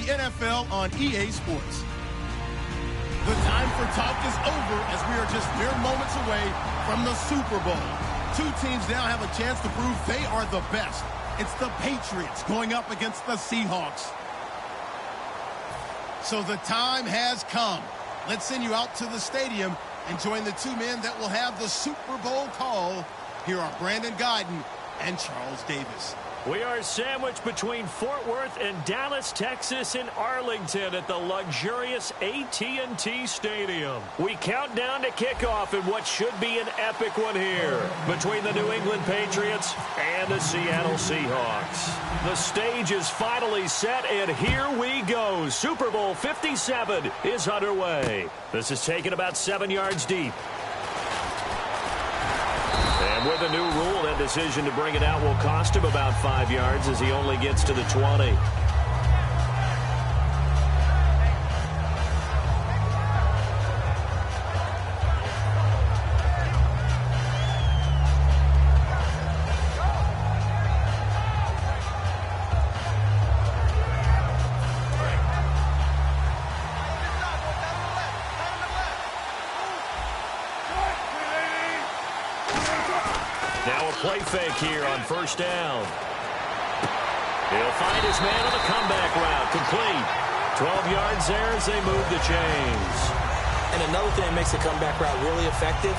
NFL on EA Sports. The time for talk is over as we are just mere moments away from the Super Bowl. Two teams now have a chance to prove they are the best. It's the Patriots going up against the Seahawks. So the time has come. Let's send you out to the stadium and join the two men that will have the Super Bowl call. Here are Brandon Guyton and Charles Davis. We are sandwiched between Fort Worth and Dallas, Texas in Arlington at the luxurious AT&T Stadium. We count down to kickoff in what should be an epic one here between the New England Patriots and the Seattle Seahawks. The stage is finally set, and here we go. Super Bowl 57 is underway. This is taken about 7 yards deep. And with a new rule, that decision to bring it out will cost him about 5 yards as he only gets to the 20. Now a play fake here on first down. He'll find his man on the comeback route. Complete. 12 yards there as they move the chains. And another thing that makes the comeback route really effective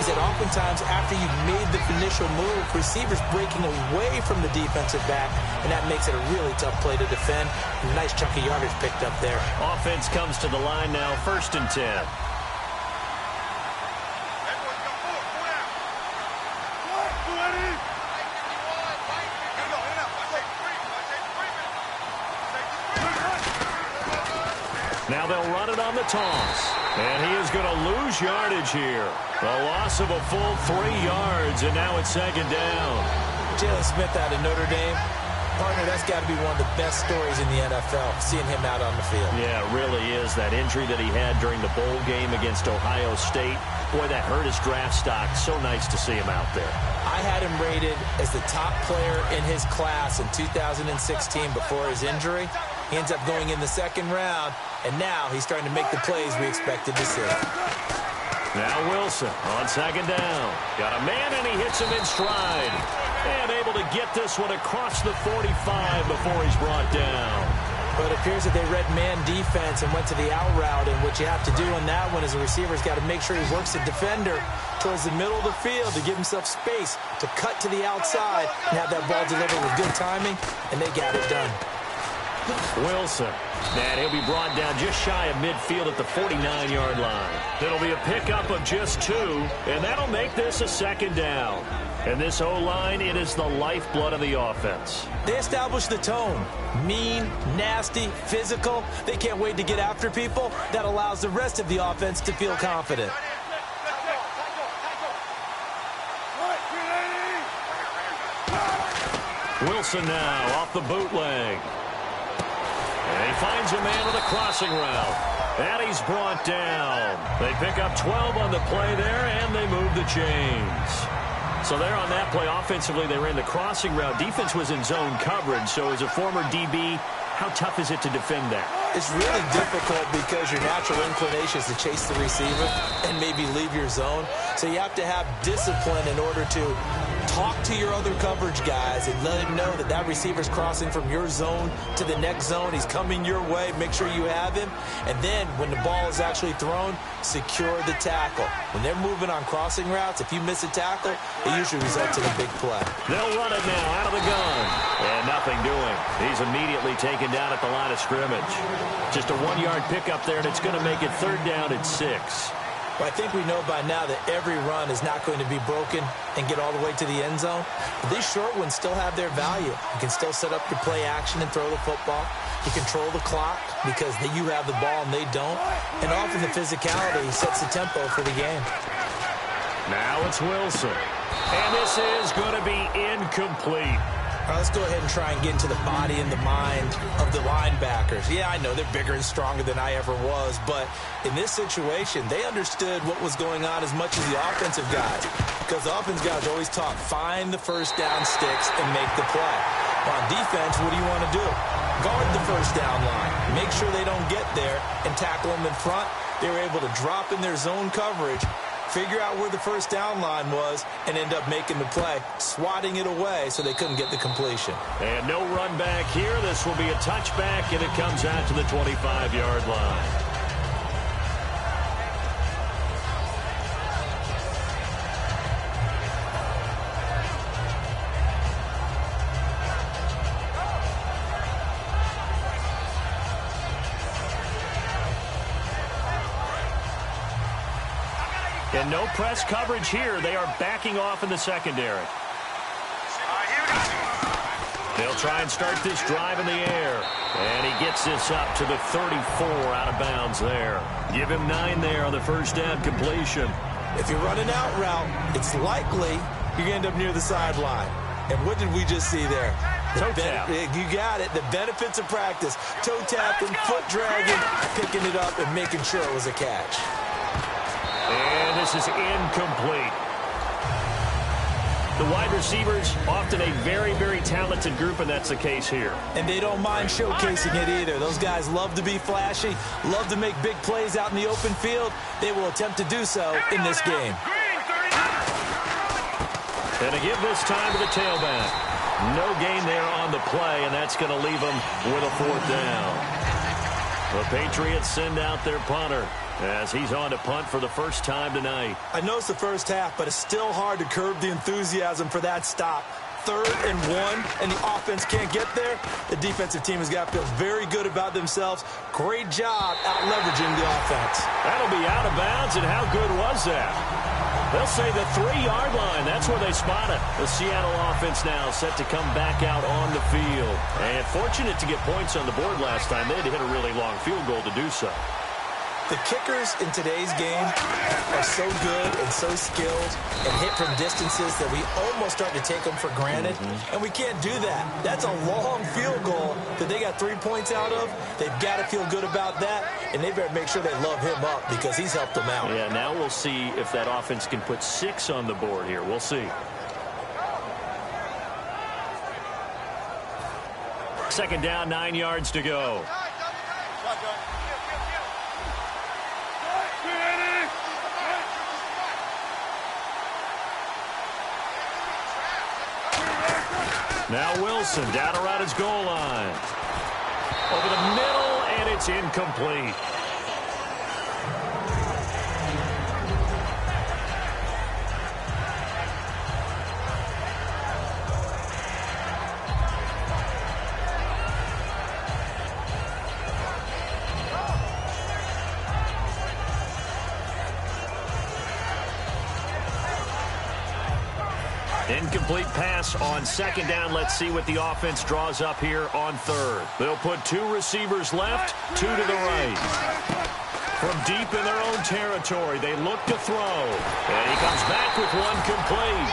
is that oftentimes after you've made the initial move, receivers breaking away from the defensive back, and that makes it a really tough play to defend. A nice chunk of yardage picked up there. Offense comes to the line now, 1st and 10. Now they'll run it on the toss. And he is going to lose yardage here. A loss of a full 3 yards, and now it's 2nd down. Jalen Smith out of Notre Dame. Partner, that's got to be one of the best stories in the NFL, seeing him out on the field. Yeah, it really is. That injury that he had during the bowl game against Ohio State, boy, that hurt his draft stock. So nice to see him out there. I had him rated as the top player in his class in 2016 before his injury. He ends up going in the 2nd round, and now he's starting to make the plays we expected to see. Now Wilson on 2nd down. Got a man, and he hits him in stride. And able to get this one across the 45 before he's brought down. But it appears that they read man defense and went to the out route, and what you have to do on that one is the receiver's got to make sure he works the defender towards the middle of the field to give himself space to cut to the outside and have that ball delivered with good timing, and they got it done. Wilson, and he'll be brought down just shy of midfield at the 49-yard line. It'll be a pickup of just 2, and that'll make this a 2nd down. And this O-line, it is the lifeblood of the offense. They established the tone. Mean, nasty, physical. They can't wait to get after people. That allows the rest of the offense to feel confident. Wilson now off the bootleg. And he finds a man with a crossing route. And he's brought down. They pick up 12 on the play there, and they move the chains. So there on that play, offensively, they ran the crossing route. Defense was in zone coverage, so as a former DB, how tough is it to defend that? It's really difficult because your natural inclination is to chase the receiver and maybe leave your zone. So you have to have discipline in order to talk to your other coverage guys and let him know that that receiver's crossing from your zone to the next zone. He's coming your way. Make sure you have him. And then when the ball is actually thrown, secure the tackle. When they're moving on crossing routes, if you miss a tackle, it usually results in a big play. They'll run it now out of the gun. And nothing doing. He's immediately taken down at the line of scrimmage. Just a 1-yard pickup there, and it's going to make it 3rd down at 6. Well, I think we know by now that every run is not going to be broken and get all the way to the end zone. But these short ones still have their value. You can still set up your play action and throw the football. You control the clock because you have the ball and they don't. And often the physicality sets the tempo for the game. Now it's Wilson. And this is going to be incomplete. All right, let's go ahead and try and get into the body and the mind of the linebackers. Yeah, I know they're bigger and stronger than I ever was, but in this situation, they understood what was going on as much as the offensive guys, because the offensive guys are always taught, find the first down sticks and make the play. On defense, what do you want to do? guard the first down line, make sure they don't get there, and tackle them in front. They were able to drop in their zone coverage, figure out where the first down line was, and end up making the play, swatting it away so they couldn't get the completion. And no run back here. This will be a touchback, and it comes out to the 25-yard line. And no press coverage here. They are backing off in the secondary. They'll try and start this drive in the air. And he gets this up to the 34 out of bounds there. Give him 9 there on the first down completion. If you're running out route, it's likely you're going to end up near the sideline. And what did we just see there? Toe tap. You got it. The benefits of practice. Toe tapping, foot dragging, picking it up, and making sure it was a catch. And this is incomplete. The wide receivers, often a very, very talented group, and that's the case here. And they don't mind showcasing it either. Those guys love to be flashy, love to make big plays out in the open field. They will attempt to do so in this game. And to give this time to the tailback. No gain there on the play, and that's going to leave them with a 4th down. The Patriots send out their punter as he's on to punt for the first time tonight. I know it's the first half, but it's still hard to curb the enthusiasm for that stop. 3rd and 1, and the offense can't get there. The defensive team has got to feel very good about themselves. Great job out-leveraging the offense. That'll be out of bounds, and how good was that? They'll say the 3-yard line. That's where they spot it. The Seattle offense now set to come back out on the field. And fortunate to get points on the board last time. They had to hit a really long field goal to do so. The kickers in today's game are so good and so skilled and hit from distances that we almost start to take them for granted, and we can't do that. That's a long field goal that they got 3 points out of. They've got to feel good about that, and they better make sure they love him up because he's helped them out. Yeah, now we'll see if that offense can put 6 on the board here. We'll see. 2nd down, 9 yards to go. Now Wilson down around his goal line. Over the middle, and it's incomplete. Incomplete pass on 2nd down. Let's see what the offense draws up here on 3rd. They'll put 2 receivers left, 2 to the right. From deep in their own territory, they look to throw. And he comes back with 1 complete.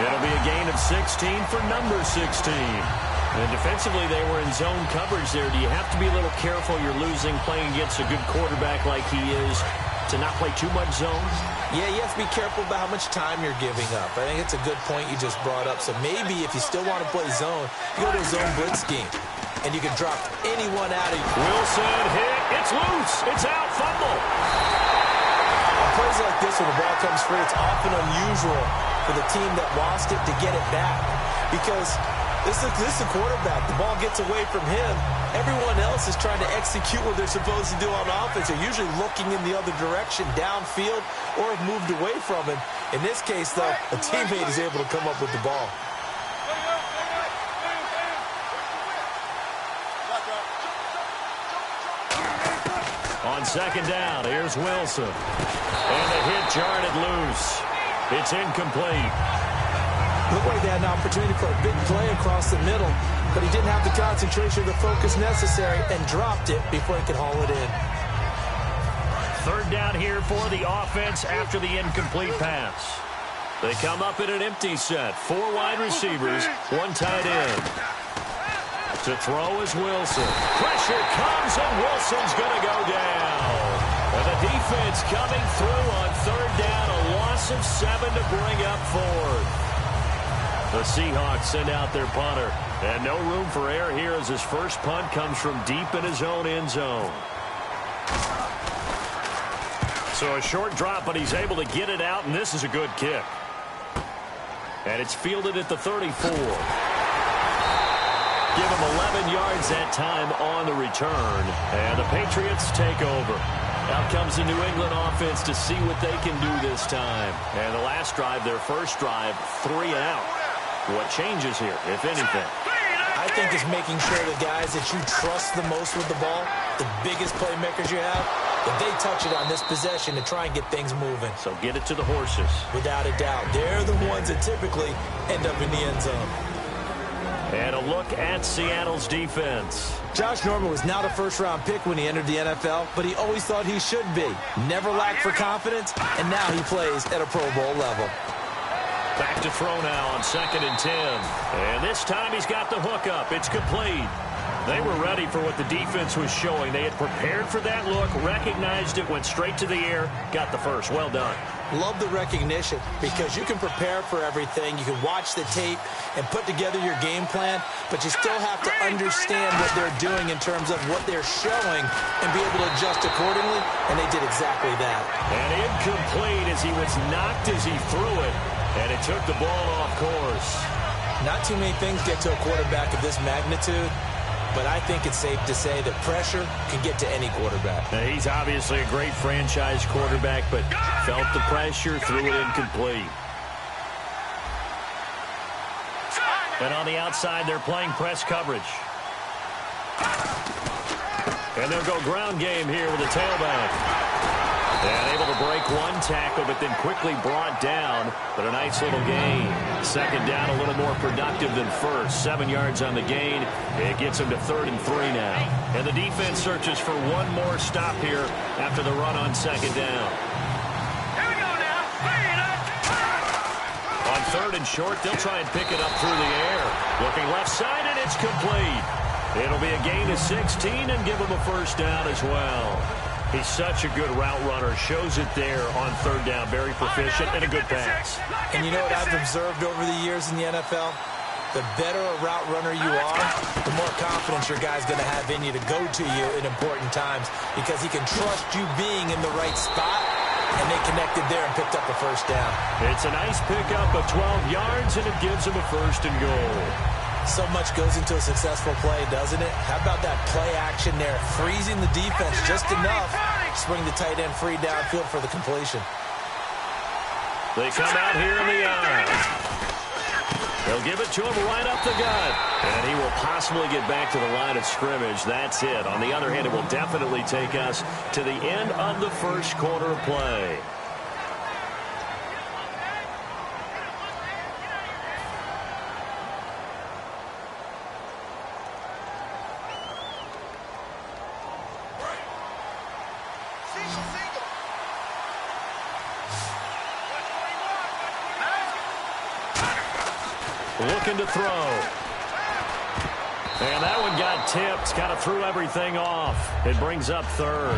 It'll be a gain of 16 for number 16. And defensively, they were in zone coverage there. Do you have to be a little careful? You're losing, playing against a good quarterback like he is, to not play too much zone? Yeah, you have to be careful about how much time you're giving up. I think it's a good point you just brought up. So maybe if you still want to play zone, you go to a zone blitz scheme, and you can drop anyone out of you. Wilson hit. It's loose. It's out. Fumble. On plays like this when the ball comes free, it's often unusual for the team that lost it to get it back because this is a quarterback. The ball gets away from him. Everyone else is trying to execute what they're supposed to do on offense. They're usually looking in the other direction, downfield, or have moved away from him. In this case, though, a teammate is able to come up with the ball. On 2nd down, here's Wilson. And the hit jarred it loose. It's incomplete. Looked like they had an opportunity for a big play across the middle, but he didn't have the concentration or the focus necessary and dropped it before he could haul it in. 3rd down here for the offense after the incomplete pass. They come up in an empty set. 4 wide receivers, 1 tight end. To throw is Wilson. Pressure comes, and Wilson's going to go down. And the defense coming through on 3rd down. A loss of 7 to bring up 4th. The Seahawks send out their punter, And no room for error here as his first punt comes from deep in his own end zone. So a short drop, but he's able to get it out, and this is a good kick. And it's fielded at the 34. Give him 11 yards that time on the return. And the Patriots take over. Out comes the New England offense to see what they can do this time. And the last drive, their first drive, 3 out. What changes here, if anything? I think it's making sure the guys that you trust the most with the ball, the biggest playmakers you have, that they touch it on this possession to try and get things moving. So get it to the horses. Without a doubt. They're the ones that typically end up in the end zone. And a look at Seattle's defense. Josh Norman was not a first-round pick when he entered the NFL, but he always thought he should be. Never lacked for confidence, and now he plays at a Pro Bowl level. Back to throw now on 2nd and 10. And this time he's got the hook up. It's complete. They were ready for what the defense was showing. They had prepared for that look, recognized it, went straight to the air, got the first. Well done. Love the recognition because you can prepare for everything. You can watch the tape and put together your game plan, but you still have to understand what they're doing in terms of what they're showing and be able to adjust accordingly, and they did exactly that. And incomplete as he was knocked as he threw it, and it took the ball off course. Not too many things get to a quarterback of this magnitude, but I think it's safe to say that pressure can get to any quarterback. Now, he's obviously a great franchise quarterback, but felt the pressure, threw it incomplete. And on the outside, they're playing press coverage. And they'll go ground game here with a tailback. And able to break one tackle, but then quickly brought down. But a nice little gain. 2nd down, a little more productive than first. 7 yards on the gain. It gets him to 3rd and 3 now. And the defense searches for one more stop here after the run on 2nd down. Here we go now. Bring it up. On 3rd and short, they'll try and pick it up through the air. Looking left side, and it's complete. It'll be a gain of 16 and give him a first down as well. He's such a good route runner. Shows it there on 3rd down. Very proficient and a good pass. And you know what I've observed over the years in the NFL? The better a route runner you are, the more confidence your guy's going to have in you to go to you in important times because he can trust you being in the right spot, and they connected there and picked up the first down. It's a nice pickup of 12 yards, and it gives him a 1st and goal. So much goes into a successful play, doesn't it? How about that play action there? Freezing the defense just enough to swing the tight end free downfield for the completion. They come out here in the eye. They'll give it to him right up the gut. And he will possibly get back to the line of scrimmage. That's it. On the other hand, it will definitely take us to the end of the first quarter of play. Looking to throw. And that one got tipped. Kind of threw everything off. It brings up 3rd.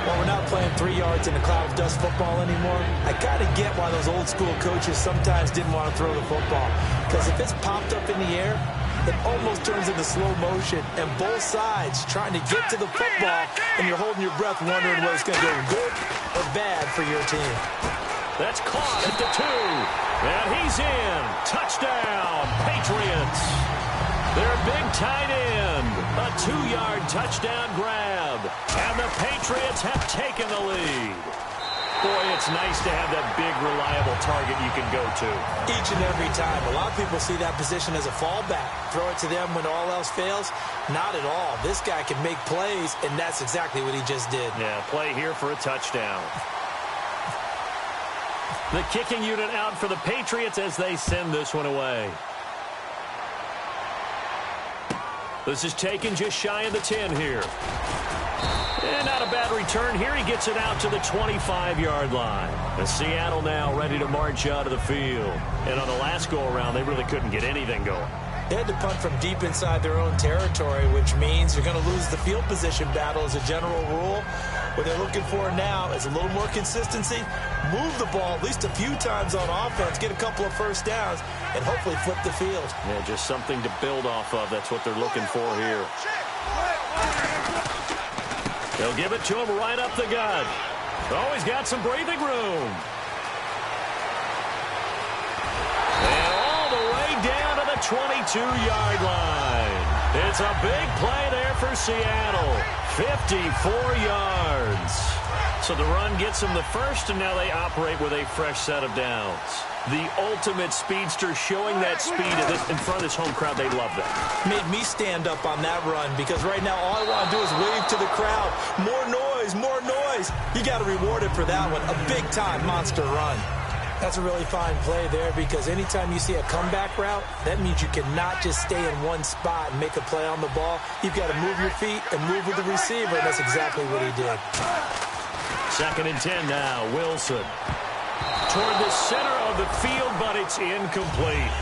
Well, we're not playing 3 yards in a cloud of dust football anymore. I got to get why those old school coaches sometimes didn't want to throw the football. Because if it's popped up in the air, it almost turns into slow motion. And both sides trying to get to the football, and you're holding your breath wondering whether it's going to go good or bad for your team. That's caught at the 2. And he's in. Touchdown, Patriots. Their big tight end. A 2-yard touchdown grab. And the Patriots have taken the lead. Boy, it's nice to have that big, reliable target you can go to. Each and every time. A lot of people see that position as a fallback. Throw it to them when all else fails. Not at all. This guy can make plays, and that's exactly what he just did. Yeah, play here for a touchdown. The kicking unit out for the Patriots as they send this one away. This is taken just shy of the 10 here. And not a bad return here. He gets it out to the 25-yard line. And Seattle now ready to march out of the field. And on the last go-around, they really couldn't get anything going. They had to punt from deep inside their own territory, which means you're going to lose the field position battle as a general rule. What they're looking for now is a little more consistency, move the ball at least a few times on offense, get a couple of first downs, and hopefully flip the field. Yeah, just something to build off of. That's what they're looking for here. They'll give it to him right up the gut. Oh, he's got some breathing room. And all the way down to the 22-yard line. It's a big play there for Seattle. 54 yards. So the run gets them the first, and now they operate with a fresh set of downs. The ultimate speedster, showing that speed in front of this home crowd. They love that. Made me stand up on that run because right now all I want to do is wave to the crowd. More noise, more noise. You got to reward it for that one. A big-time monster run. That's a really fine play there because anytime you see a comeback route, that means you cannot just stay in one spot and make a play on the ball. You've got to move your feet and move with the receiver, and that's exactly what he did. 2nd and 10 now. Wilson toward the center of the field, but it's incomplete.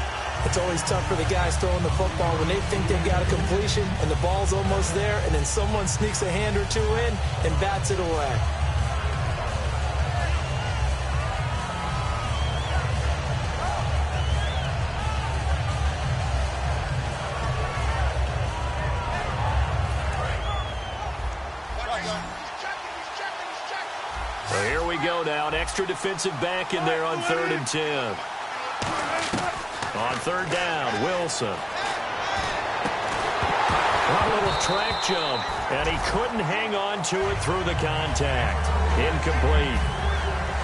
It's always tough for the guys throwing the football when they think they've got a completion and the ball's almost there, and then someone sneaks a hand or two in and bats it away. So here we go now. An extra defensive back in there on 3rd and 10. On 3rd down, Wilson. A little track jump, and he couldn't hang on to it through the contact. Incomplete.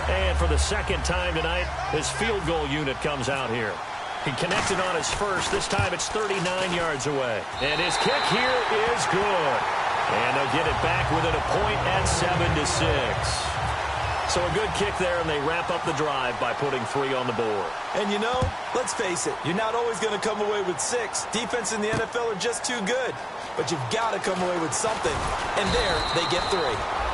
And for the 2nd time tonight, his field goal unit comes out here. He connected on his first. This time it's 39 yards away. And his kick here is good. And they'll get it back within a point at 7-6. So a good kick there, and they wrap up the drive by putting 3 on the board. And you know, let's face it, you're not always going to come away with 6. Defense in the NFL are just too good. But you've got to come away with something. And there, they get 3.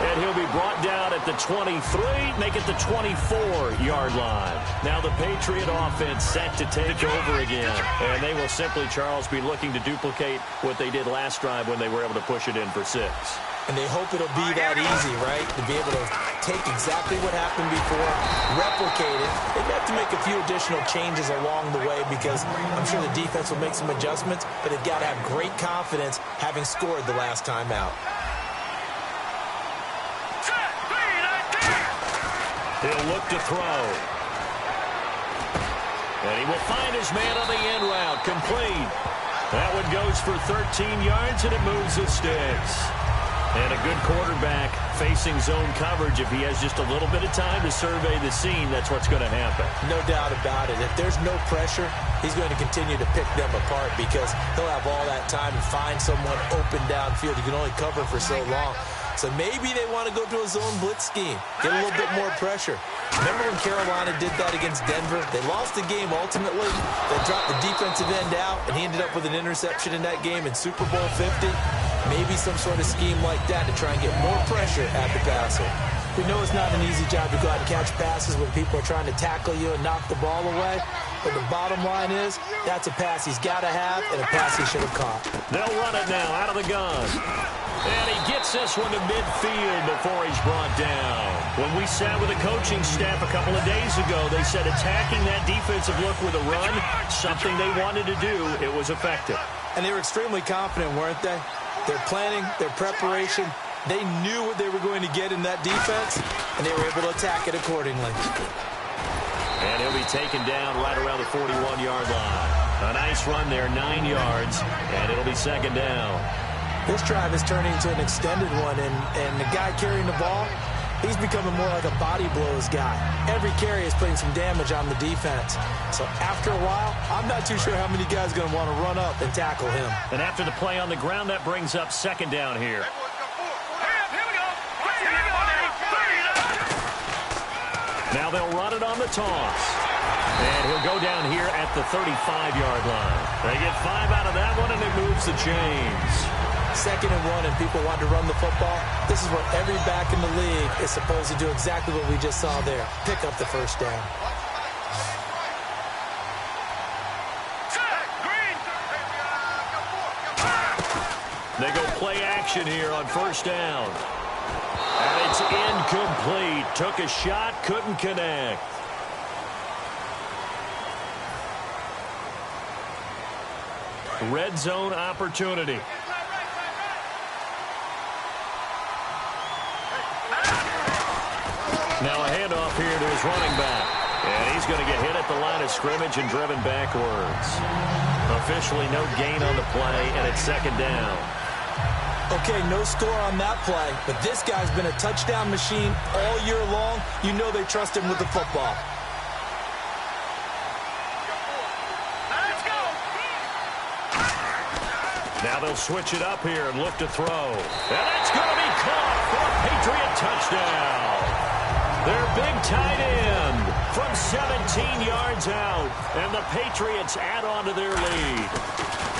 And he'll be brought down at the 23, make it the 24-yard line. Now the Patriot offense set to take over again. And they will simply, Charles, be looking to duplicate what they did last drive when they were able to push it in for 6. And they hope it'll be that easy, right? To be able to take exactly what happened before, replicate it. They'd have to make a few additional changes along the way because I'm sure the defense will make some adjustments, but they've got to have great confidence having scored the last time out. He'll look to throw. And he will find his man on the end route. Complete. That one goes for 13 yards, and it moves the sticks. And a good quarterback facing zone coverage. If he has just a little bit of time to survey the scene, that's what's going to happen. No doubt about it. If there's no pressure, he's going to continue to pick them apart because he'll have all that time to find someone open downfield. You can only cover for so long. So maybe they want to go to a zone blitz scheme, get a little bit more pressure. Remember when Carolina did that against Denver? They lost the game ultimately. They dropped the defensive end out, and he ended up with an interception in that game in Super Bowl 50. Maybe some sort of scheme like that to try and get more pressure at the passer. We know it's not an easy job to go out and catch passes when people are trying to tackle you and knock the ball away. But the bottom line is, that's a pass he's got to have and a pass he should have caught. They'll run it now out of the gun. And he gets this one to midfield before he's brought down. When we sat with the coaching staff a couple of days ago, they said attacking that defensive look with a run, something they wanted to do, it was effective. And they were extremely confident, weren't they? Their planning, their preparation, they knew what they were going to get in that defense, and they were able to attack it accordingly. And he'll be taken down right around the 41-yard line. A nice run there, 9 yards, and it'll be 2nd down. This drive is turning into an extended one, and the guy carrying the ball, he's becoming more like a body blows guy. Every carry is putting some damage on the defense. So after a while, I'm not too sure how many guys are going to want to run up and tackle him. And after the play on the ground, that brings up 2nd down here. Now they'll run it on the toss. And he'll go down here at the 35-yard line. They get 5 out of that one, and it moves the chains. 2nd and 1, and people want to run the football. This is what every back in the league is supposed to do, exactly what we just saw there. Pick up the first down. They go play action here on 1st down. And it's incomplete. Took a shot, couldn't connect. Red zone opportunity. Now a handoff here to his running back. And he's going to get hit at the line of scrimmage and driven backwards. Officially no gain on the play, and it's second down. Okay, no score on that play, but this guy's been a touchdown machine all year long. You know they trust him with the football. Let's go. Now they'll switch it up here and look to throw. And that's going to be caught for a Patriot touchdown. Their big tight end from 17 yards out. And the Patriots add on to their lead.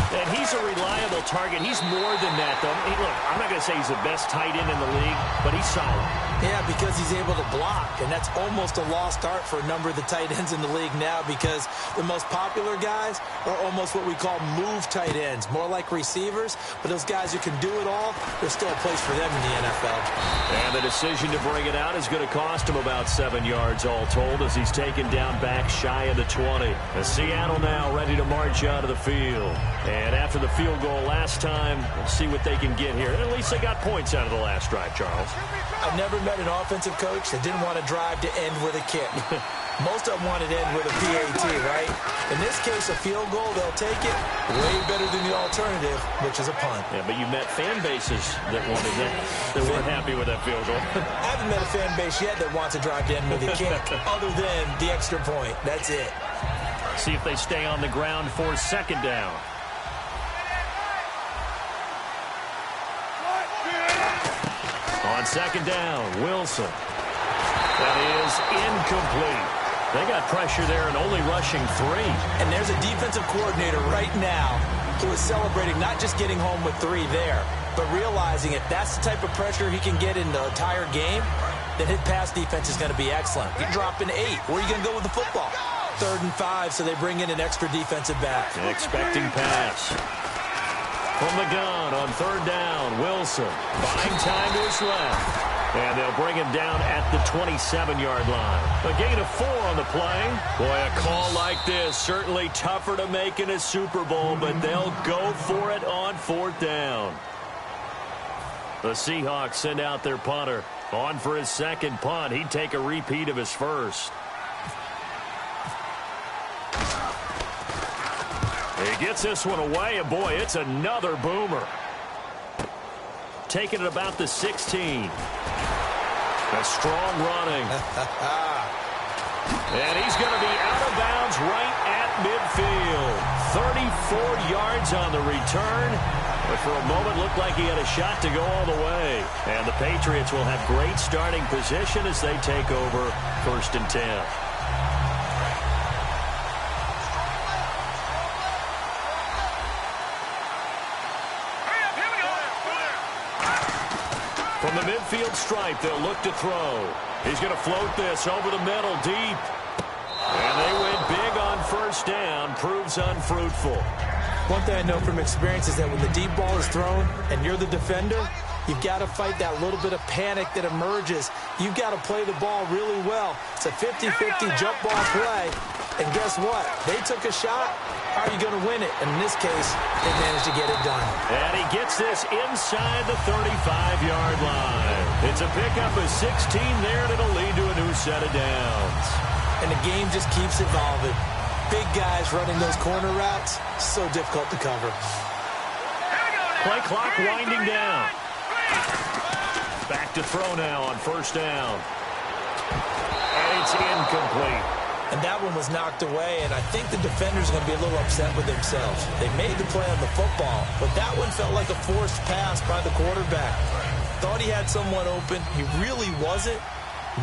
And he's a reliable target. He's more than that, though. Hey, look, I'm not going to say he's the best tight end in the league, but he's solid. Yeah, because he's able to block, and that's almost a lost art for a number of the tight ends in the league now because the most popular guys are almost what we call move tight ends, more like receivers, but those guys who can do it all, there's still a place for them in the NFL. And the decision to bring it out is going to cost him about 7 yards all told as he's taken down back shy of the 20. And Seattle now ready to march out of the field. And after the field goal last time, we'll see what they can get here. And at least they got points out of the last drive, Charles. I've never met an offensive coach that didn't want to drive to end with a kick. Most of them wanted to end with a PAT, right? In this case, a field goal, they'll take it. Way better than the alternative, which is a punt. Yeah, but you met fan bases that wanted that, that weren't happy with that field goal. I haven't met a fan base yet that wants to drive to end with a kick, other than the extra point. That's it. See if they stay on the ground for second down. On second down, Wilson. That is incomplete. They got pressure there and only rushing 3. And there's a defensive coordinator right now who is celebrating not just getting home with 3 there, but realizing if that's the type of pressure he can get in the entire game, then his pass defense is going to be excellent. You're dropping 8. Where are you going to go with the football? 3rd and 5, so they bring in an extra defensive back. Expecting pass. From the gun on 3rd down, Wilson buying time to his left. And they'll bring him down at the 27-yard line. A gain of 4 on the play. Boy, a call like this, certainly tougher to make in a Super Bowl, but they'll go for it on 4th down. The Seahawks send out their punter. On for his second punt. He'd take a repeat of his first. He gets this one away, and boy, it's another boomer. Taking it about the 16. A strong running. And he's going to be out of bounds right at midfield. 34 yards on the return. But for a moment, looked like he had a shot to go all the way. And the Patriots will have great starting position as they take over 1st and 10. From the midfield stripe, they'll look to throw. He's going to float this over the middle deep. And they win big on 1st down. Proves unfruitful. One thing I know from experience is that when the deep ball is thrown and you're the defender, you've got to fight that little bit of panic that emerges. You've got to play the ball really well. It's a 50-50 jump ball play. And guess what? They took a shot. How are you going to win it? And in this case, they managed to get it done. And he gets this inside the 35-yard line. It's a pickup of 16 there, and it'll lead to a new set of downs. And the game just keeps evolving. Big guys running those corner routes, so difficult to cover. Play clock winding down. Back to throw now on 1st down. And it's incomplete. And that one was knocked away, and I think the defenders are going to be a little upset with themselves. They made the play on the football, but that one felt like a forced pass by the quarterback. Thought he had someone open. He really wasn't.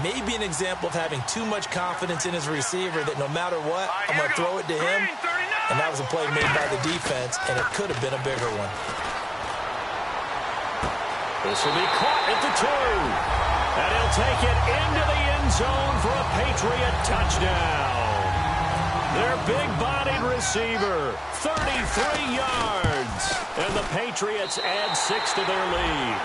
Maybe an example of having too much confidence in his receiver that no matter what, I'm going to throw it to him. And that was a play made by the defense, and it could have been a bigger one. This will be caught at the 2. And he'll take it into the end zone for a Patriot touchdown. Their big-bodied receiver, 33 yards. And the Patriots add 6 to their lead.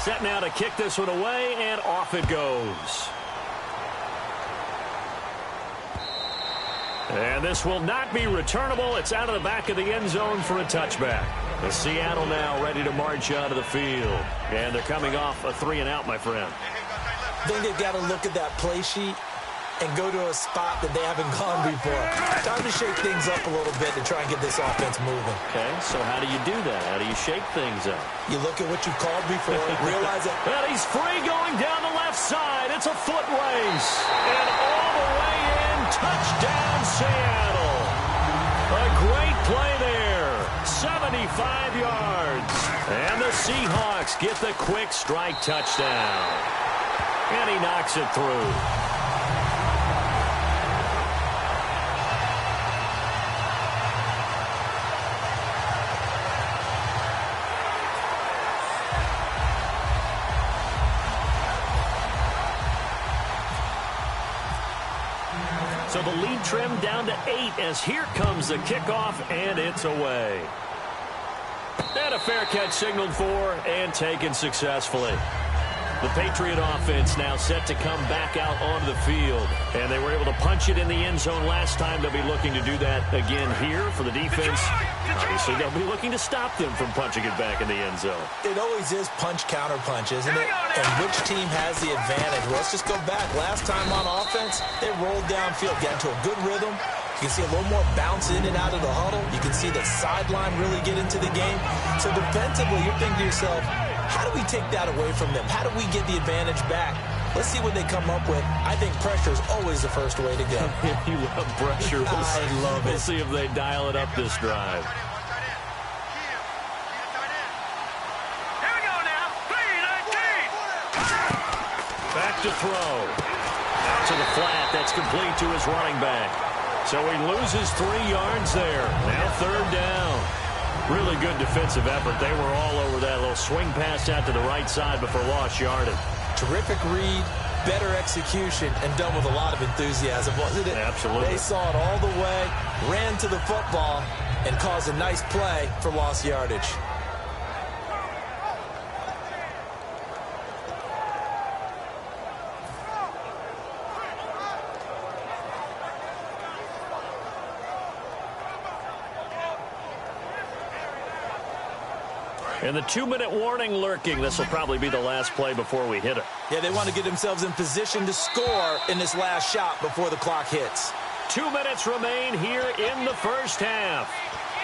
Set now to kick this one away, and off it goes. And this will not be returnable. It's out of the back of the end zone for a touchback. The Seattle now ready to march out of the field. And they're coming off a 3-and-out, my friend. I think they've got to look at that play sheet and go to a spot that they haven't gone before. Time to shake things up a little bit to try and get this offense moving. Okay, so how do you do that? How do you shake things up? You look at what you called before, realize that. Well, he's free going down the left side. It's a foot race. And all the way in, touchdown Seattle. A great play there. 75 yards. And the Seahawks get the quick strike touchdown. And he knocks it through. So the lead trimmed down to 8 as here comes the kickoff, and it's away. And a fair catch signaled for and taken successfully. The Patriot offense now set to come back out onto the field. And they were able to punch it in the end zone last time. They'll be looking to do that again here for the defense. Obviously, they'll be looking to stop them from punching it back in the end zone. It always is punch-counter-punch, isn't it? And which team has the advantage? Well, let's just go back. Last time on offense, they rolled downfield, got into a good rhythm. You can see a little more bounce in and out of the huddle. You can see the sideline really get into the game. So defensively, you're thinking to yourself, how do we take that away from them? How do we get the advantage back? Let's see what they come up with. I think pressure is always the first way to go. You love pressure. I love it. We'll see if they dial it up this drive. Here we go now. 3-19. Back to throw. Out to the flat. That's complete to his running back. So he loses 3 yards there. Now 3rd down. Really good defensive effort. They were all over that little swing pass out to the right side before lost yardage. Terrific read, better execution, and done with a lot of enthusiasm, wasn't it? Absolutely. They saw it all the way, ran to the football, and caused a nice play for lost yardage. And the 2-minute warning lurking. This will probably be the last play before we hit it. Yeah, they want to get themselves in position to score in this last shot before the clock hits. 2 minutes remain here in the first half.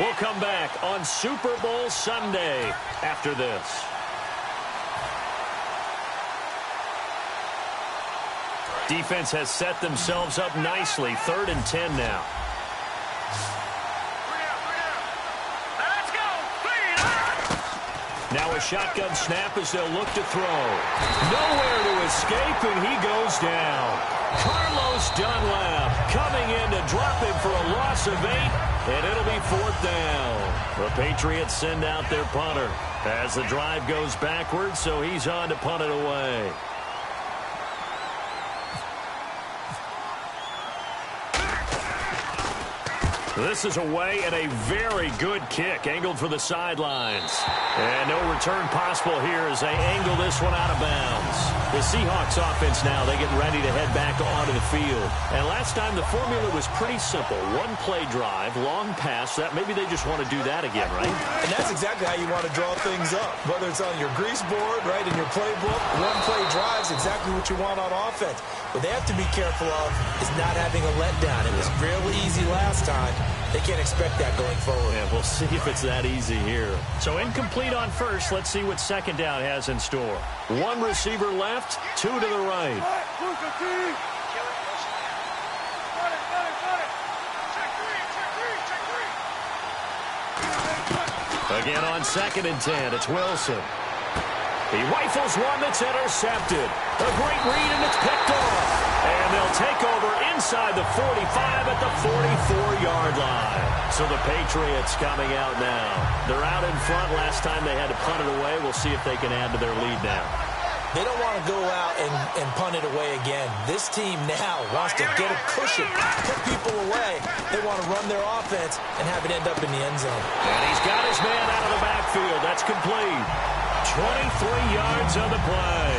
We'll come back on Super Bowl Sunday after this. Defense has set themselves up nicely. 3rd and 10 now. Now a shotgun snap as they'll look to throw. Nowhere to escape, and he goes down. Carlos Dunlap coming in to drop him for a loss of 8, and it'll be 4th down. The Patriots send out their punter as the drive goes backwards, so he's on to punt it away. This is away and a very good kick, angled for the sidelines. And no return possible here as they angle this one out of bounds. The Seahawks offense now, they get ready to head back onto the field. And last time the formula was pretty simple. 1-play drive, long pass. That maybe they just want to do that again, right? And that's exactly how you want to draw things up. Whether it's on your grease board, right, in your playbook, 1-play drive is exactly what you want on offense. What they have to be careful of is not having a letdown. It was real easy last time. They can't expect that going forward. Yeah, we'll see if it's that easy here. So incomplete on first. Let's see what 2nd down has in store. 1 receiver left, 2 to the right. Again on 2nd and 10, it's Wilson. He rifles one that's intercepted. A great read, and it's picked off. And they'll take over inside the 45 at the 44-yard line. So the Patriots coming out now. They're out in front. Last time they had to punt it away. We'll see if they can add to their lead now. They don't want to go out and punt it away again. This team now wants to get a cushion, put people away. They want to run their offense and have it end up in the end zone. And he's got his man out of the backfield. That's complete. 23 yards on the play.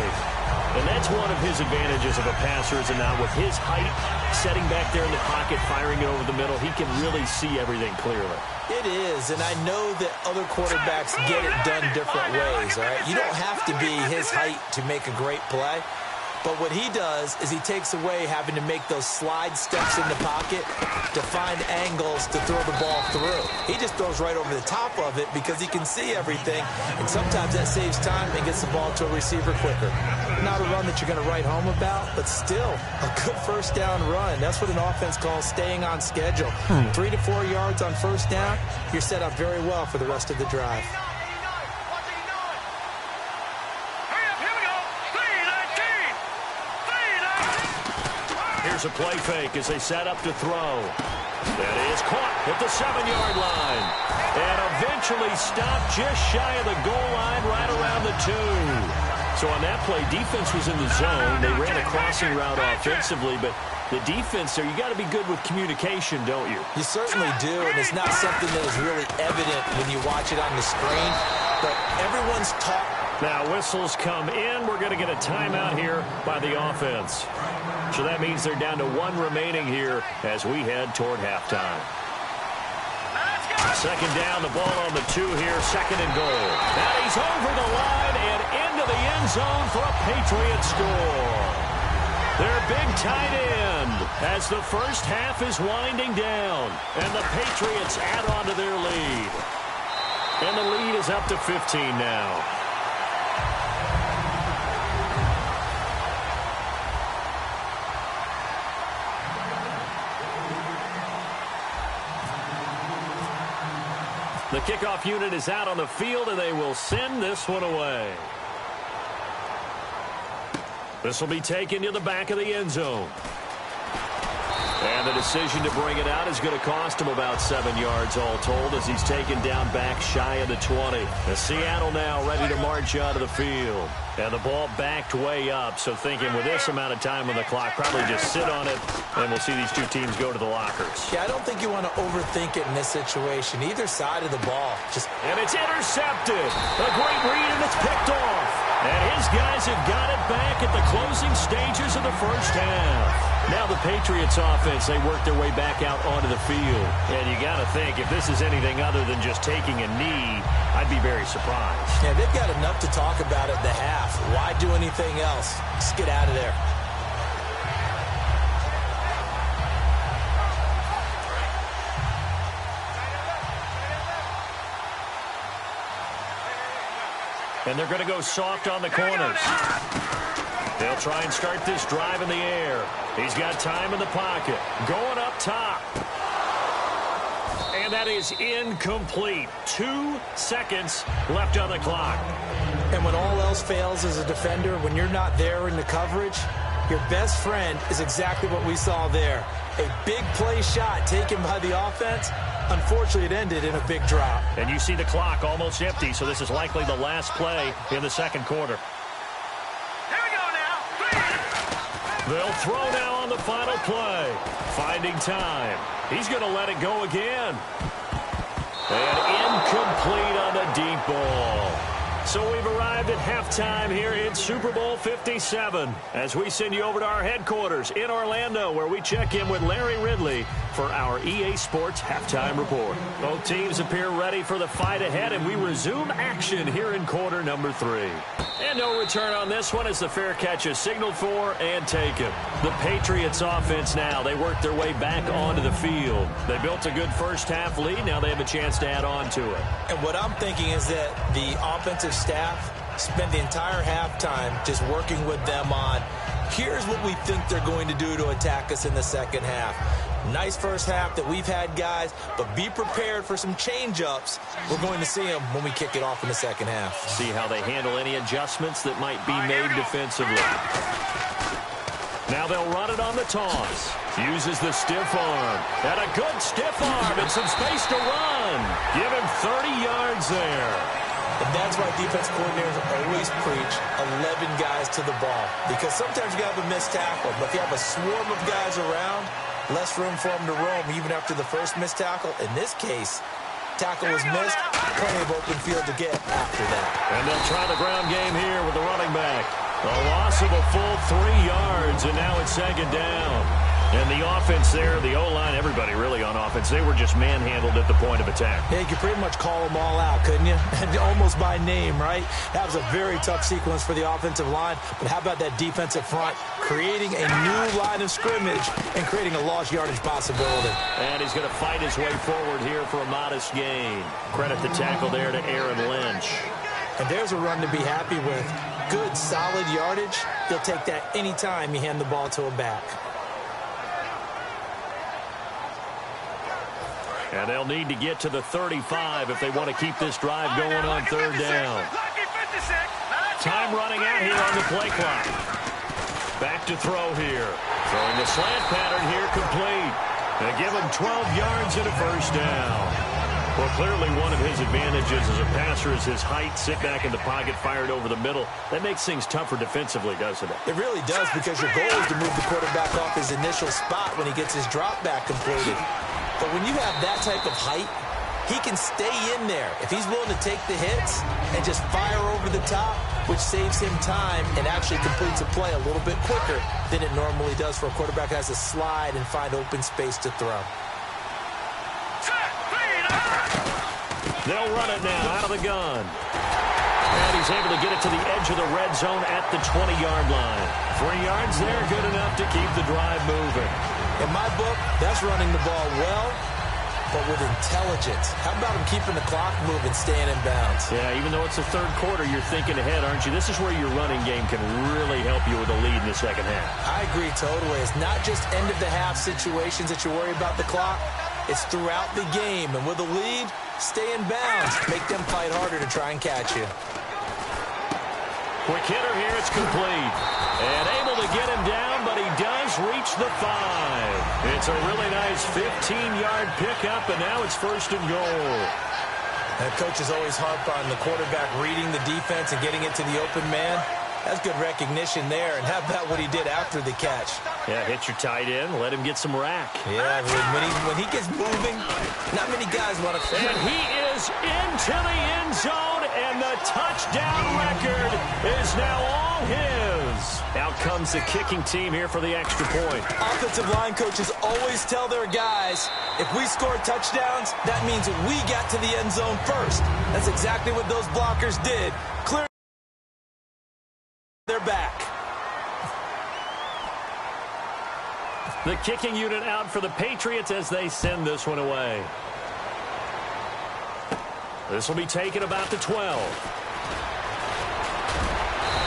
And that's one of his advantages of a passer, is now with his height, setting back there in the pocket, firing it over the middle, he can really see everything clearly. It is, and I know that other quarterbacks get it done different ways, all right? You don't have to be his height to make a great play. But what he does is he takes away having to make those slide steps in the pocket to find angles to throw the ball through. He just throws right over the top of it because he can see everything, and sometimes that saves time and gets the ball to a receiver quicker. Not a run that you're going to write home about, but still a good first down run. That's what an offense calls staying on schedule. 3 to 4 yards on first down, you're set up very well for the rest of the drive. Here's a play fake as they set up to throw. That is caught at the 7-yard line. And eventually stopped just shy of the goal line right around the 2. So on that play, defense was in the zone. They ran a crossing route offensively, but the defense there, you got to be good with communication, don't you? You certainly do, and it's not something that is really evident when you watch it on the screen, but everyone's taught. Now whistles come in. We're going to get a timeout here by the offense. So that means they're down to 1 remaining here as we head toward halftime. Second down, the ball on the 2 here, second and goal. Now he's over the line and into the end zone for a Patriot score. Their big tight end as the first half is winding down. And the Patriots add on to their lead. And the lead is up to 15 now. The kickoff unit is out on the field, and they will send this one away. This will be taken to the back of the end zone. And the decision to bring it out is going to cost him about 7 yards all told as he's taken down back shy of the 20. The Seattle now ready to march out of the field. And the ball backed way up, so thinking with this amount of time on the clock, probably just sit on it, and we'll see these two teams go to the lockers. Yeah, I don't think you want to overthink it in this situation. Either side of the ball. And it's intercepted. A great read, and it's picked off. And his guys have got it back at the closing stages of the first half. Now the Patriots offense, they work their way back out onto the field. And you got to think, if this is anything other than just taking a knee, I'd be very surprised. Yeah, they've got enough to talk about at the half. Why do anything else? Just get out of there. And they're going to go soft on the corners. They'll try and start this drive in the air. He's got time in the pocket. Going up top. And that is incomplete. 2 seconds left on the clock. And when all else fails as a defender, when you're not there in the coverage, your best friend is exactly what we saw there. A big play shot taken by the offense. Unfortunately, it ended in a big drop. And you see the clock almost empty, so this is likely the last play in the second quarter. Here we go now. They'll throw now on the final play. Finding time. He's going to let it go again. And incomplete on the deep ball. So we've arrived at halftime here in Super Bowl 57 as we send you over to our headquarters in Orlando, where we check in with Larry Ridley for our EA Sports Halftime Report. Both teams appear ready for the fight ahead, and we resume action here in quarter number 3. And no return on this one as the fair catch is signaled for and taken. The Patriots offense now, they work their way back onto the field. They built a good first half lead. Now they have a chance to add on to it. And what I'm thinking is that the offensive staff spent the entire halftime just working with them on, here's what we think they're going to do to attack us in the second half. Nice first half that we've had, guys, but be prepared for some change-ups. We're going to see them when we kick it off in the second half. See how they handle any adjustments that might be made defensively. Now they'll run it on the toss. Uses the stiff arm. And a good stiff arm and some space to run. Give him 30 yards there. And that's why defense coordinators always preach 11 guys to the ball. Because sometimes you have a missed tackle, but if you have a swarm of guys around, less room for them to roam even after the first missed tackle. In this case, tackle was missed, plenty of open field to get after that. And they'll try the ground game here with the running back. A loss of a full 3 yards, and now it's second down. And the offense there, the O-line, everybody really on offense, they were just manhandled at the point of attack. Yeah, you could pretty much call them all out, couldn't you? Almost by name, right? That was a very tough sequence for the offensive line. But how about that defensive front creating a new line of scrimmage and creating a lost yardage possibility? And he's going to fight his way forward here for a modest gain. Credit the tackle there to Aaron Lynch. And there's a run to be happy with. Good, solid yardage. He'll take that anytime you hand the ball to a back. And they'll need to get to the 35 if they want to keep this drive going on third down. Time running out here on the play clock. Back to throw here. Throwing the slant pattern here complete. They give him 12 yards and a first down. Well, clearly one of his advantages as a passer is his height. Sit back in the pocket, fired over the middle. That makes things tougher defensively, doesn't it? It really does, because your goal is to move the quarterback off his initial spot when he gets his drop back completed. But when you have that type of height, he can stay in there if he's willing to take the hits and just fire over the top, which saves him time and actually completes a play a little bit quicker than it normally does for a quarterback who has to slide and find open space to throw. They'll run it now out of the gun. And he's able to get it to the edge of the red zone at the 20-yard line. 3 yards there, good enough to keep the drive moving. In my book, that's running the ball well, but with intelligence. How about him keeping the clock moving, staying in bounds? Yeah, even though it's the third quarter, you're thinking ahead, aren't you? This is where your running game can really help you with a lead in the second half. I agree totally. It's not just end-of-the-half situations that you worry about the clock. It's throughout the game. And with a lead, stay in bounds. Make them fight harder to try and catch you. Quick hitter here, it's complete. And able to get him down, but he does reach the 5. It's a really nice 15-yard pickup, and now it's first and goal. And coaches always harp on the quarterback reading the defense and getting it to the open man. That's good recognition there. And how about what he did after the catch? Yeah, hit your tight end, let him get some rack. Yeah, when he gets moving, not many guys want to fit. And he is into the end zone, and the touchdown record is now all his. Out comes the kicking team here for the extra point. Offensive line coaches always tell their guys, if we score touchdowns, that means we got to the end zone first. That's exactly what those blockers did. Clear. They're back. The kicking unit out for the Patriots as they send this one away. This will be taken about the 12.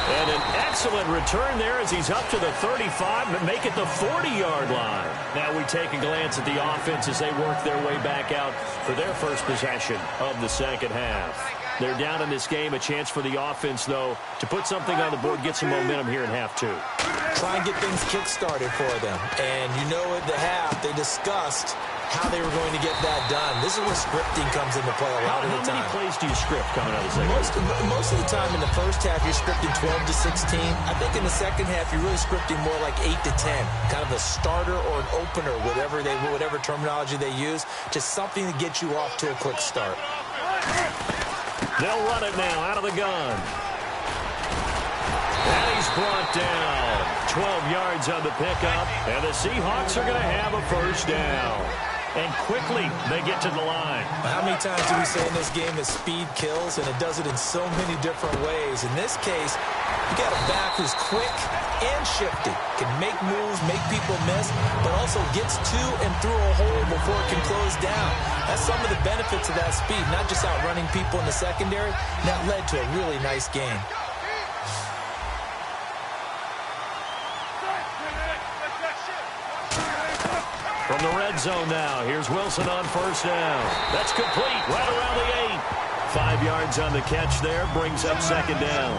And an excellent return there as he's up to the 35, but make it the 40-yard line. Now we take a glance at the offense as they work their way back out for their first possession of the second half. They're down in this game. A chance for the offense, though, to put something on the board, get some momentum here in half two. Try and get things kick-started for them. And you know at the half, they discussed how they were going to get that done. This is where scripting comes into play a lot of the time. How many plays do you script coming out of the second half? Most of the time in the first half, you're scripting 12 to 16. I think in the second half, you're really scripting more like 8 to 10. Kind of a starter or an opener, whatever terminology they use. Just something to get you off to a quick start. They'll run it now out of the gun. And he's brought down. 12 yards on the pickup. And the Seahawks are going to have a first down. And quickly, they get to the line. How many times do we say in this game that speed kills, and it does it in so many different ways? In this case, you got a back who's quick and shifty, can make moves, make people miss, but also gets to and through a hole before it can close down. That's some of the benefits of that speed, not just outrunning people in the secondary. That led to a really nice game. From the red zone now, here's Wilson on first down. That's complete, right around the 8. 5 yards on the catch there, brings up second down.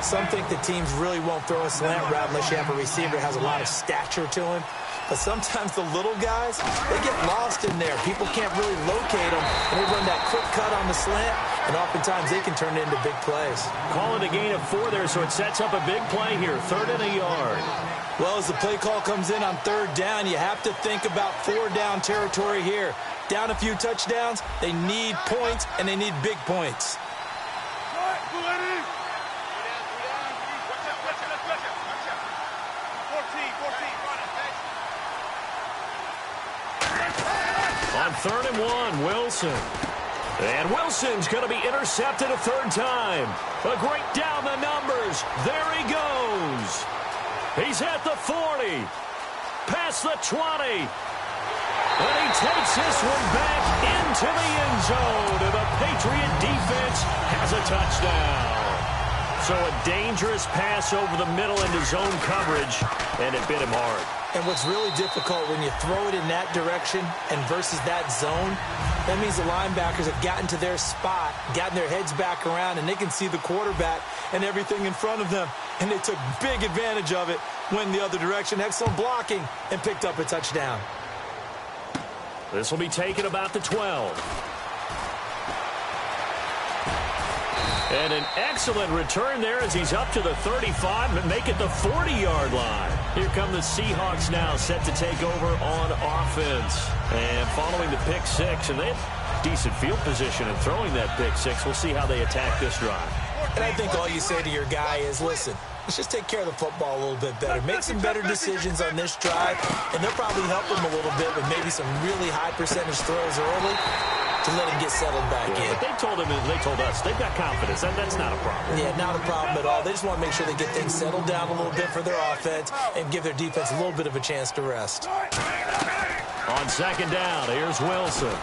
Some think the teams really won't throw a slant route unless you have a receiver that has a lot of stature to him. But sometimes the little guys, they get lost in there. People can't really locate them, and they run that quick cut on the slant, and oftentimes they can turn it into big plays. Call it a gain of 4 there, so it sets up a big play here, 3rd and a yard. Well, as the play call comes in on 3rd down, you have to think about 4 down territory here. down a few touchdowns. They need points, and they need big points. On 3rd and 1, Wilson. And Wilson's going to be intercepted a 3rd time. A great down the numbers. There he goes. He's at the 40. Past the 20. And he takes this one back into the end zone. And the Patriot defense has a touchdown. So a dangerous pass over the middle into zone coverage, and it bit him hard. And what's really difficult when you throw it in that direction and versus that zone, that means the linebackers have gotten to their spot, gotten their heads back around, and they can see the quarterback and everything in front of them. And they took big advantage of it, went the other direction, excellent blocking, and picked up a touchdown. This will be taken about the 12. And an excellent return there as he's up to the 35 and make it the 40-yard line. Here come the Seahawks now set to take over on offense. And following the pick six, and they have decent field position in throwing that pick six. We'll see how they attack this drive. And I think all you say to your guy is, listen, let's just take care of the football a little bit better. Make some better decisions on this drive, and they'll probably help him a little bit with maybe some really high percentage throws early to let him get settled back in. But they told him, and they told us, they've got confidence. That's not a problem. Yeah, not a problem at all. They just want to make sure they get things settled down a little bit for their offense and give their defense a little bit of a chance to rest. On 2nd down, here's Wilson.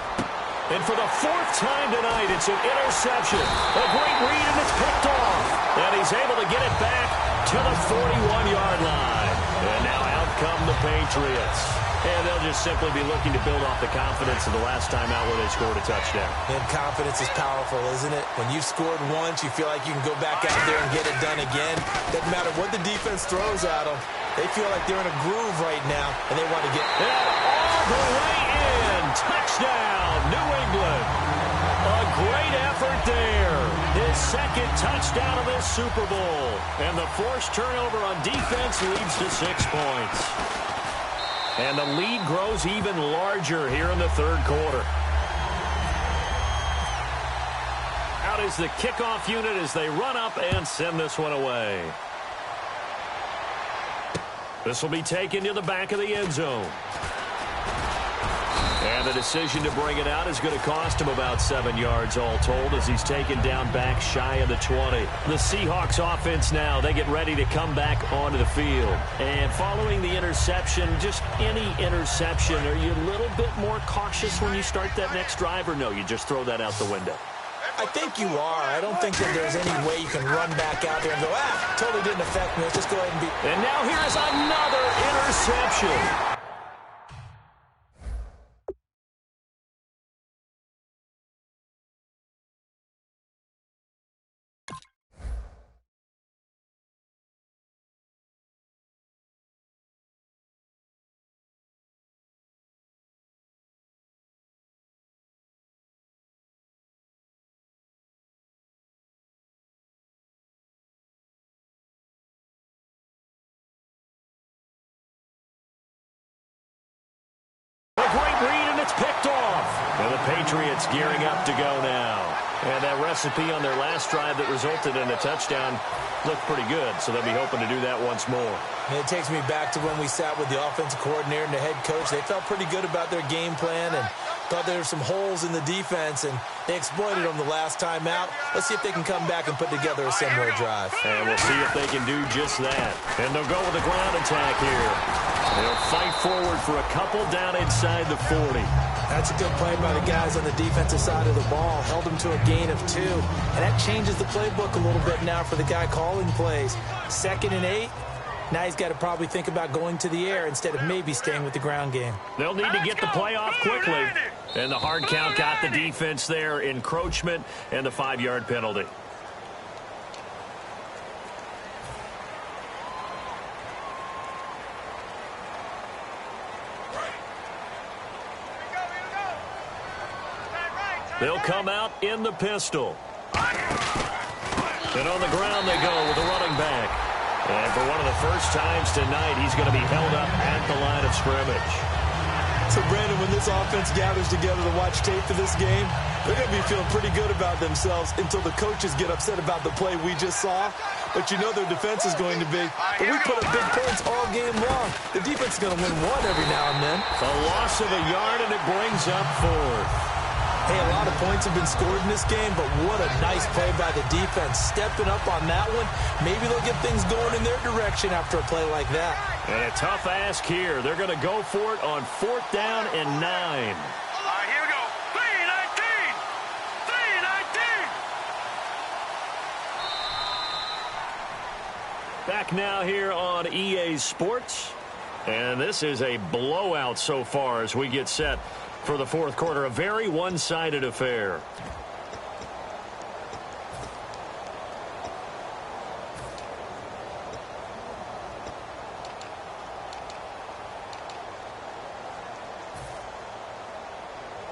And for the 4th time tonight, it's an interception. A great read, and it's picked off. And he's able to get it back to the 41-yard line. And now out come the Patriots. And they'll just simply be looking to build off the confidence of the last time out where they scored a touchdown. And confidence is powerful, isn't it? When you've scored once, you feel like you can go back out there and get it done again. Doesn't matter what the defense throws at them. They feel like they're in a groove right now, and they want to get... And all the way in. Touchdown, New England. A great effort there. His 2nd touchdown of this Super Bowl. And the forced turnover on defense leads to 6 points. And the lead grows even larger here in the 3rd quarter. Out is the kickoff unit as they run up and send this one away. This will be taken to the back of the end zone. And the decision to bring it out is going to cost him about 7 yards all told as he's taken down back shy of the 20. The Seahawks offense now, they get ready to come back onto the field. And following the interception, just any interception, are you a little bit more cautious when you start that next drive, or no, you just throw that out the window? I think you are. I don't think that there's any way you can run back out there and go, totally didn't affect me. Let's just go ahead and beat. And now here's another interception. Picked off. And the Patriots gearing up to go now. And that recipe on their last drive that resulted in a touchdown looked pretty good, so they'll be hoping to do that once more. And it takes me back to when we sat with the offensive coordinator and the head coach. They felt pretty good about their game plan and thought there were some holes in the defense, and they exploited them the last time out. Let's see if they can come back and put together a similar drive. And we'll see if they can do just that. And they'll go with a ground attack here. They'll fight forward for a couple down inside the 40. That's a good play by the guys on the defensive side of the ball. Held them to a gain of 2. And that changes the playbook a little bit now for the guy calling plays. 2nd and 8. Now he's got to probably think about going to the air instead of maybe staying with the ground game. They'll need to get the play off quickly. And the hard count got the defense there. Encroachment and the 5-yard penalty. They'll come out in the pistol. And on the ground they go with the running back. And for one of the first times tonight, he's going to be held up at the line of scrimmage. So So, Brandon, when this offense gathers together to watch tape for this game, they're going to be feeling pretty good about themselves until the coaches get upset about the play we just saw. But you know their defense is going to be. But we put up big points all game long. The defense is going to win one every now and then. A loss of a yard, and it brings up 4th. Hey, a lot of points have been scored in this game, but what a nice play by the defense. Stepping up on that one, maybe they'll get things going in their direction after a play like that. And a tough ask here. They're going to go for it on 4th down and 9. All right, here we go. 3-19. 3-19. Back now here on EA Sports. And this is a blowout so far as we get set for the 4th quarter. A very one-sided affair.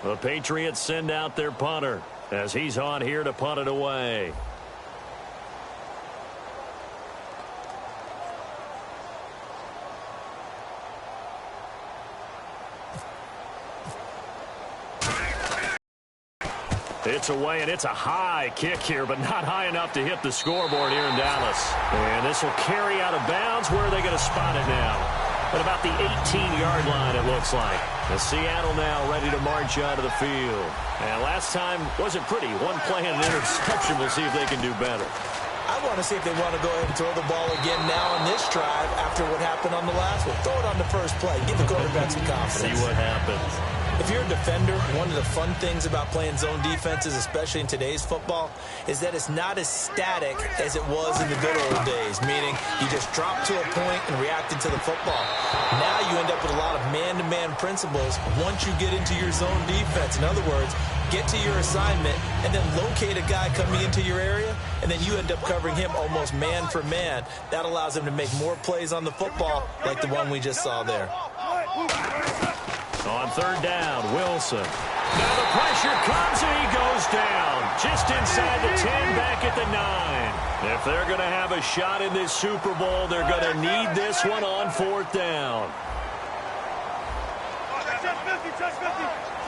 The Patriots send out their punter as he's on here to punt it away. It's away, and it's a high kick here, but not high enough to hit the scoreboard here in Dallas. And this will carry out of bounds. Where are they going to spot it now? At about the 18-yard line, it looks like. And Seattle now ready to march out of the field. And last time wasn't pretty. One play and an interception. We'll see if they can do better. I want to see if they want to go ahead and throw the ball again now on this drive after what happened on the last one. Throw it on the first play. Give the quarterback some confidence. See what happens. If you're a defender, one of the fun things about playing zone defenses, especially in today's football, is that it's not as static as it was in the good old days, meaning you just drop to a point and reacted to the football. Now you end up with a lot of man-to-man principles once you get into your zone defense. In other words, get to your assignment and then locate a guy coming into your area, and then you end up covering him almost man for man. That allows him to make more plays on the football like the one we just saw there. On 3rd down, Wilson. Now the pressure comes and he goes down. Just inside the 10, back at the 9. If they're going to have a shot in this Super Bowl, they're going to need this one on 4th down.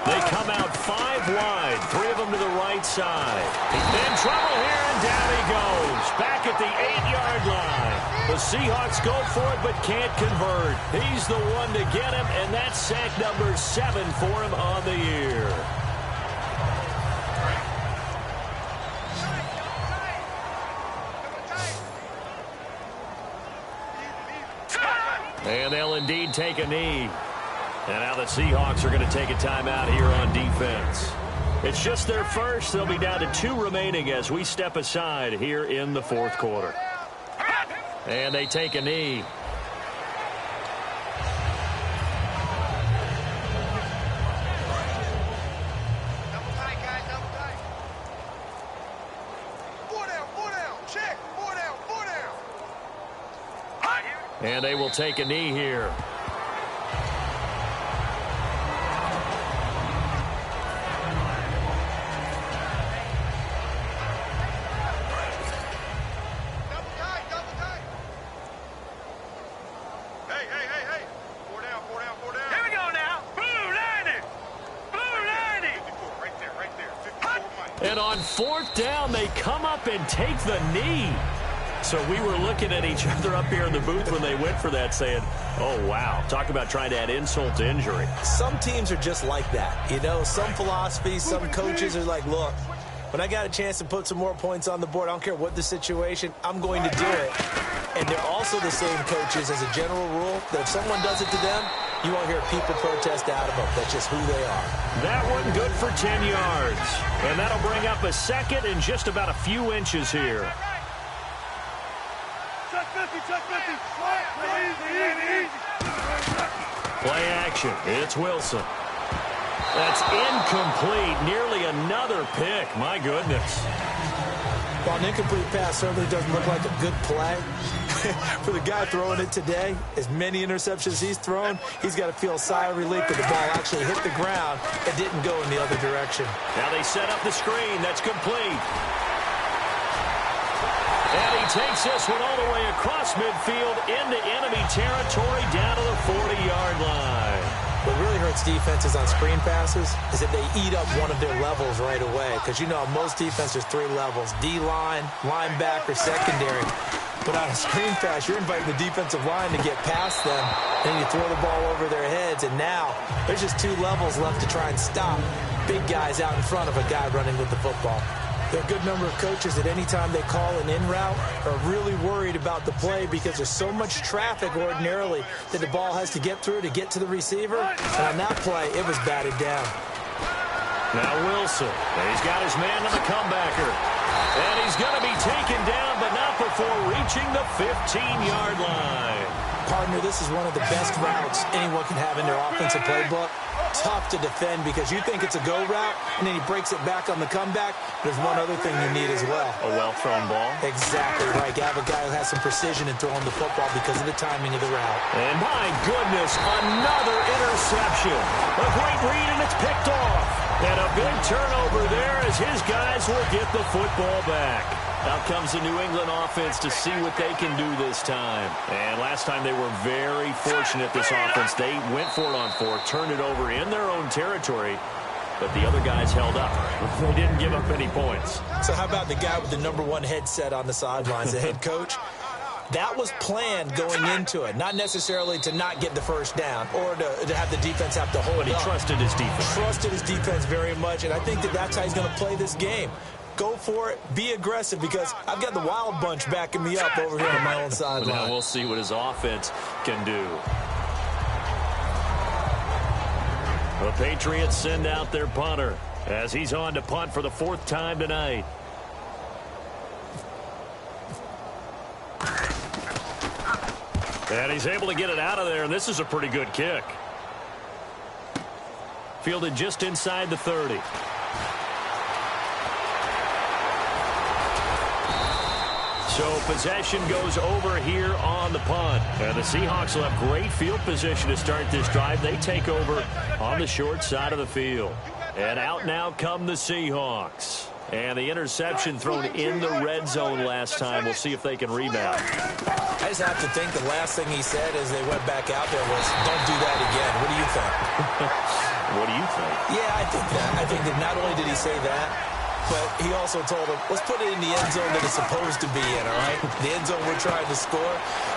They come out 5 wide, 3 of them to the right side. In trouble here, and down he goes. Back at the 8-yard line. The Seahawks go for it, but can't convert. He's the one to get him, and that's sack number 7 for him on the year. And they'll indeed take a knee. And now the Seahawks are going to take a timeout here on defense. It's just their first. They'll be down to 2 remaining as we step aside here in the 4th quarter. And they take a knee. Double tight, guys, double tight. 4 down, check. 4 down. And they will take a knee here. And on 4th down, they come up and take the knee. So we were looking at each other up here in the booth when they went for that saying, oh, wow, talk about trying to add insult to injury. Some teams are just like that. You know, some philosophies, some coaches are like, look, when I got a chance to put some more points on the board, I don't care what the situation, I'm going to do it. And they're also the same coaches as a general rule that if someone does it to them, you won't hear people protest out of them. That's just who they are. That one good for 10 yards. And that'll bring up a second and just about a few inches here. Play action. It's Wilson. That's incomplete. Nearly another pick. My goodness. While an incomplete pass certainly doesn't look like a good play, for the guy throwing it today, as many interceptions he's thrown, he's got to feel a sigh of relief that the ball actually hit the ground and didn't go in the other direction. Now they set up the screen. That's complete. And he takes this one all the way across midfield into enemy territory down to the 40-yard line. What really hurts defenses on screen passes is that they eat up one of their levels right away. Because you know, most defenses, 3 levels: D-line, linebacker, secondary. But on a screen pass, you're inviting the defensive line to get past them, and you throw the ball over their heads, and now there's just 2 levels left to try and stop big guys out in front of a guy running with the football. There are a good number of coaches that any time they call an in route are really worried about the play because there's so much traffic ordinarily that the ball has to get through to get to the receiver. And on that play, it was batted down. Now Wilson. He's got his man on the comebacker. And he's going to be taken down, but not before reaching the 15-yard line. Partner, this is one of the best routes anyone can have in their offensive playbook. Tough to defend because you think it's a go route, and then he breaks it back on the comeback. There's one other thing you need as well. A well-thrown ball. Exactly right. You have a guy who has some precision in throwing the football because of the timing of the route. And my goodness, another interception. A great read, and it's picked off. And a big turnover there as his guys will get the football back. Out comes the New England offense to see what they can do this time. And last time they were very fortunate, this offense. They went for it on 4, turned it over in their own territory, but the other guys held up. They didn't give up any points. So how about the guy with the #1 headset on the sidelines, the head coach? That was planned going into it, not necessarily to not get the first down or to have the defense have to hold But he up. trusted his defense. Trusted his defense very much, and I think that's how he's going to play this game. Go for it. Be aggressive because I've got the wild bunch backing me up over here on my own sideline. Now we'll see what his offense can do. The Patriots send out their punter as he's on to punt for the 4th time tonight. And he's able to get it out of there, and this is a pretty good kick. Fielded just inside the 30. So possession goes over here on the punt. And the Seahawks will have great field position to start this drive. They take over on the short side of the field. And out now come the Seahawks. And the interception thrown in the red zone last time. We'll see if they can rebound. I just have to think the last thing he said as they went back out there was, don't do that again. What do you think? What do you think? Yeah, I think that. I think that not only did he say that, but he also told him, let's put it in the end zone that it's supposed to be in, all right? The end zone we're trying to score.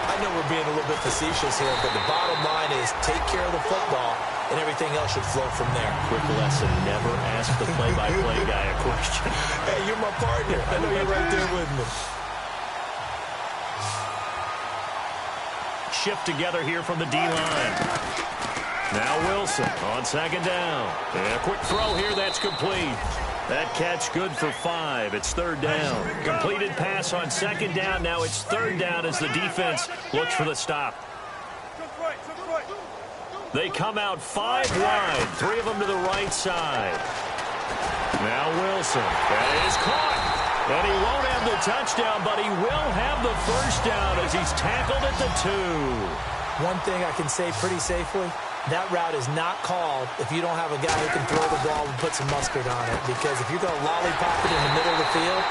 I know we're being a little bit facetious here, but the bottom line is take care of the football, and everything else should flow from there. Quick lesson, never ask the play-by-play guy a question. Hey, you're my partner. I know you're right there with me. Shift together here from the D-line. Now Wilson on 2nd down. And a quick throw here that's complete. That catch good for 5. It's 3rd down. Completed pass on 2nd down. Now it's 3rd down as the defense looks for the stop. They come out 5 wide. 3 of them to the right side. Now Wilson. That is caught. And he won't have the touchdown, but he will have the 1st down as he's tackled at the 2. One thing I can say pretty safely, that route is not called if you don't have a guy who can throw the ball and put some mustard on it. Because if you're going to lollipop it in the middle of the field,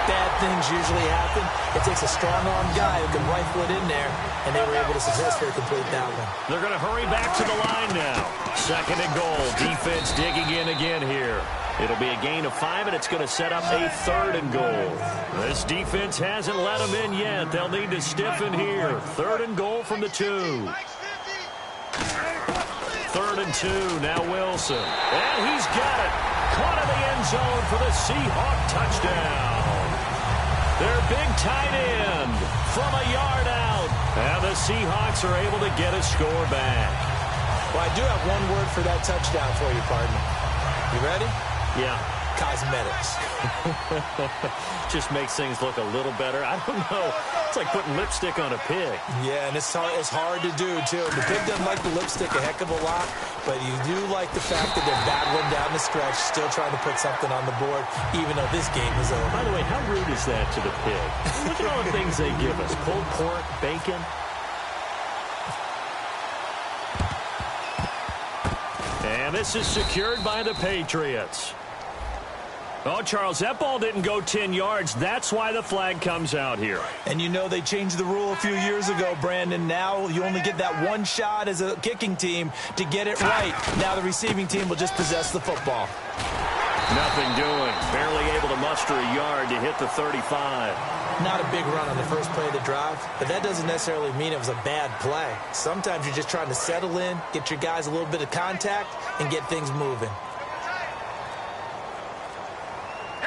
bad things usually happen. It takes a strong-armed guy who can rifle it in there, and they were able to successfully complete that one. They're going to hurry back to the line now. 2nd and goal. Defense digging in again here. It'll be a gain of 5, and it's going to set up a 3rd and goal. This defense hasn't let them in yet. They'll need to stiffen here. 3rd and goal from the 2. 3rd and 2. Now Wilson. And he's got it. Caught in the end zone for the Seahawk touchdown. Their big tight end from a yard out. And the Seahawks are able to get a score back. Well, I do have one word for that touchdown for you, partner. You ready? Yeah. Cosmetics. Just makes things look a little better. I don't know. It's like putting lipstick on a pig. Yeah, and it's hard to do, too. The pig doesn't like the lipstick a heck of a lot, but you do like the fact that they're battling down the stretch, still trying to put something on the board, even though this game is over. By the way, how rude is that to the pig? Look at all the things they give us. Pulled pork, bacon. And this is secured by the Patriots. Oh, Charles, that ball didn't go 10 yards. That's why the flag comes out here. And you know they changed the rule a few years ago, Brandon. Now you only get that one shot as a kicking team to get it right. Now the receiving team will just possess the football. Nothing doing. Barely able to muster a yard to hit the 35. Not a big run on the first play of the drive, but that doesn't necessarily mean it was a bad play. Sometimes you're just trying to settle in, get your guys a little bit of contact, and get things moving.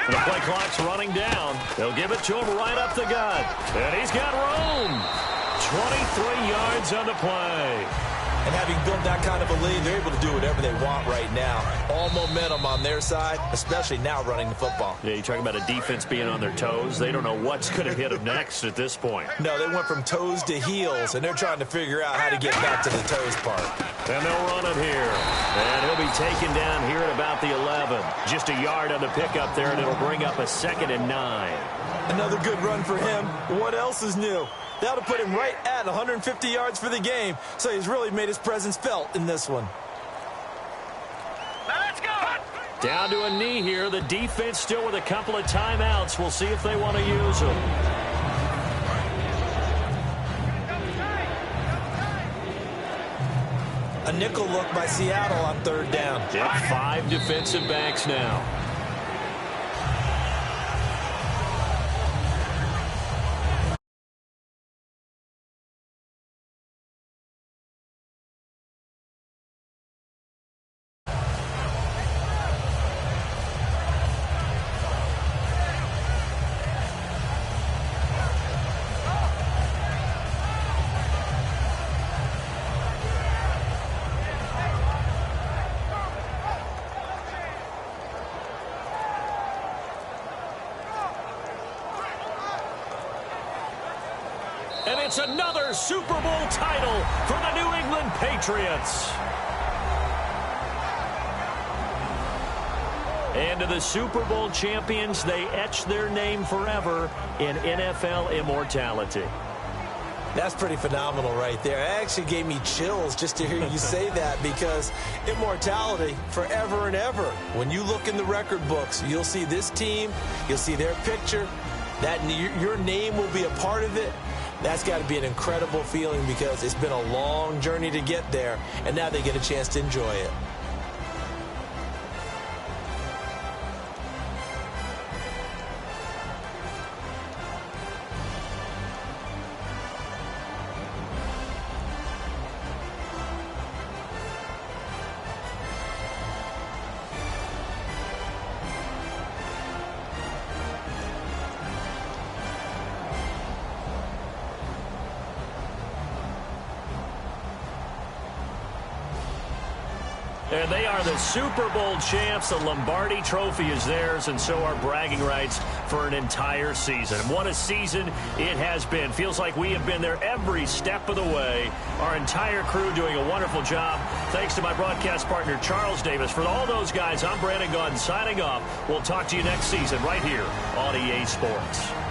The play clock's running down. They'll give it to him right up the gut. And he's got room. 23 yards on the play. And having built that kind of a lead, they're able to do whatever they want right now. All momentum on their side, especially now running the football. Yeah, you talk about a defense being on their toes. They don't know what's going to hit them next at this point. No, they went from toes to heels, and they're trying to figure out how to get back to the toes part. And they'll run it here. And he'll be taken down here at about the 11. Just a yard on the pickup there, and it'll bring up a 2nd and 9. Another good run for him. What else is new? That'll put him right at 150 yards for the game, so he's really made his presence felt in this one. Let's go. Down to a knee here. The defense still with a couple of timeouts. We'll see if they want to use them. A nickel look by Seattle on 3rd down. Yeah, 5 defensive backs now. And it's another Super Bowl title for the New England Patriots. And to the Super Bowl champions, they etch their name forever in NFL immortality. That's pretty phenomenal right there. It actually gave me chills just to hear you say that, because immortality forever and ever. When you look in the record books, you'll see this team, you'll see their picture, that your name will be a part of it. That's got to be an incredible feeling, because it's been a long journey to get there, and now they get a chance to enjoy it. And they are the Super Bowl champs. The Lombardi Trophy is theirs, and so are bragging rights for an entire season. And what a season it has been. Feels like we have been there every step of the way. Our entire crew doing a wonderful job. Thanks to my broadcast partner, Charles Davis. For all those guys, I'm Brandon Gaudin signing off. We'll talk to you next season right here on EA Sports.